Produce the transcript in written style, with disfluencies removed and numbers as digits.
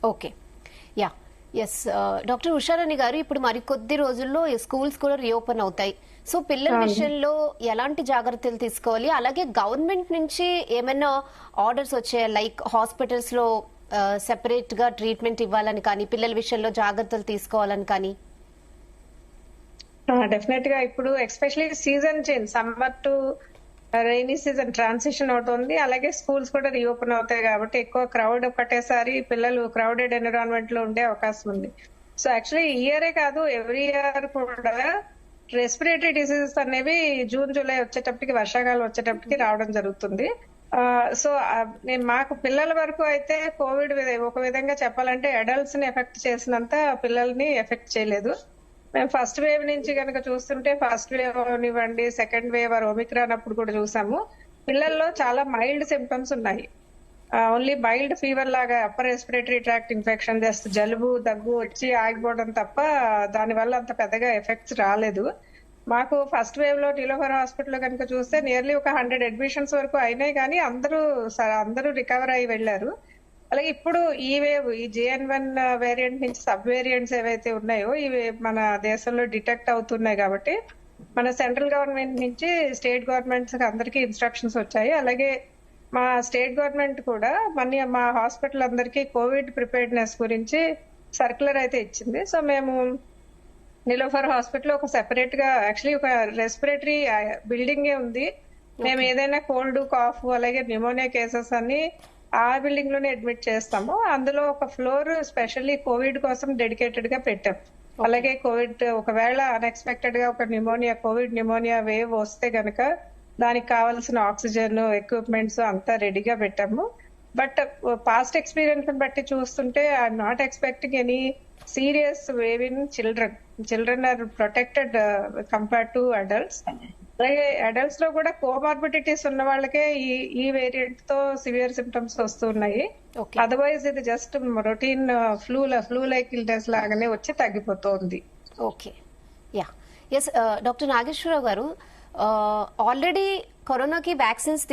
Okay. Yeah! Yes. Doctor Usharani గారు, ఇప్పుడు మరికొద్ది రోజుల్లో స్కూల్స్ కూడా రీఓపెన్ అవుతాయి. సో పిల్లల అవును. విషయంలో ఎలాంటి జాగ్రత్తలు తీసుకోవాలి? అలాగే గవర్నమెంట్ నుంచి ఏమైనా ఆర్డర్స్ వచ్చాయా? లైక్ హాస్పిటల్స్ లో సెపరేట్ గా ట్రీట్మెంట్ ఇవ్వాలని కానీ, పిల్లల విషయంలో జాగ్రత్తలు తీసుకోవాలని కానీ? డెఫినెట్ గా ఇప్పుడు especially season change, summer to rainy season transition అవుతుంది. అలాగే స్కూల్స్ కూడా రీఓపెన్ అవుతాయి కాబట్టి ఎక్కువ క్రౌడ్ ఒకటేసారి పిల్లలు క్రౌడెడ్ ఎన్విరాన్మెంట్ లో ఉండే అవకాశం ఉంది. సో యాక్చువల్లీ ఈ ఇయరే కాదు, ఎవ్రీ ఇయర్ కూడా రెస్పిరేటరీ డిసీజెస్ అనేవి జూన్ జూలై వచ్చేటప్పటికి, వర్షాకాలం వచ్చేటప్పటికి రావడం జరుగుతుంది. సో నేను మాకు పిల్లల వరకు అయితే కోవిడ్ ఒక విధంగా చెప్పాలంటే అడల్ట్స్ ని ఎఫెక్ట్ చేసినంత పిల్లల్ని ఎఫెక్ట్ చేయలేదు. మేము ఫస్ట్ వేవ్ నుంచి కనుక చూస్తుంటే, ఫస్ట్ వేవ్ అవనివ్వండి, సెకండ్ వేవ్ ఒమిక్రాన్ అప్పుడు కూడా చూసాము, పిల్లల్లో చాలా మైల్డ్ సిమ్టమ్స్ ఉన్నాయి. ఓన్లీ మైల్డ్ ఫీవర్ లాగా upper respiratory tract infection, just జలుబు దగ్గు వచ్చి ఆగిపోవడం తప్ప దాని వల్ల అంత పెద్దగా ఎఫెక్ట్స్ రాలేదు. మాకు ఫస్ట్ వేవ్ లో నీలోఫర్ హాస్పిటల్ కనుక చూస్తే నియర్లీ ఒక 100 అడ్మిషన్స్ వరకు అయినాయి, కానీ అందరూ రికవర్ అయి వెళ్లారు. అలాగే ఇప్పుడు ఈ వేవ్, ఈ JN1 వేరియంట్ నుంచి సబ్ వేరియంట్స్ ఏవైతే ఉన్నాయో ఇవి మన దేశంలో డిటెక్ట్ అవుతున్నాయి కాబట్టి మన సెంట్రల్ గవర్నమెంట్ నుంచి స్టేట్ గవర్నమెంట్స్ అందరికీ ఇన్స్ట్రక్షన్స్ వచ్చాయి. అలాగే మా స్టేట్ గవర్నమెంట్ కూడా మా హాస్పిటల్ అందరికీ కోవిడ్ ప్రిపేర్డ్నెస్ గురించి సర్క్యులర్ అయితే ఇచ్చింది. సో మేము నిలోఫర్ హాస్పిటల్ ఒక సెపరేట్ గా, యాక్చువల్లీ ఒక రెస్పిరేటరీ బిల్డింగ్ ఉంది. మేము ఏదైనా కోల్డ్, కాఫ్, అలాగే న్యూమోనియా కేసెస్ అన్ని ఆ బిల్డింగ్ లోనే అడ్మిట్ చేస్తాము. అందులో ఒక ఫ్లోర్ స్పెషల్లీ కోవిడ్ కోసం డెడికేటెడ్ గా పెట్టాం. అలాగే కోవిడ్ ఒకవేళ అన్ఎక్స్పెక్టెడ్ గా ఒక కోవిడ్ న్యూమోనియా వేవ్ వస్తే గనక దానికి కావాల్సిన ఆక్సిజన్, ఎక్విప్మెంట్స్ అంతా రెడీగా పెట్టాము. బట్ పాస్ట్ ఎక్స్పీరియన్స్ బట్టి చూస్తుంటే I'm not expecting any serious wave in children. Children are protected compare to adults. అలాగే అడల్ట్స్ లో కూడా కోమార్బిడిటీస్ ఉన్న వాళ్ళకే ఈ వేరియంట్ తో సివియర్ సిమ్టమ్స్ వస్తున్నాయి. అదర్వైజ్ ఇది just routine flu like illness లాగానే వచ్చి తగ్గిపోతుంది. Okay. Yeah. Yes. Doctor Nageswararao గారు, ఆల్రెడీ కరోనాకి వ్యాక్సిన్స్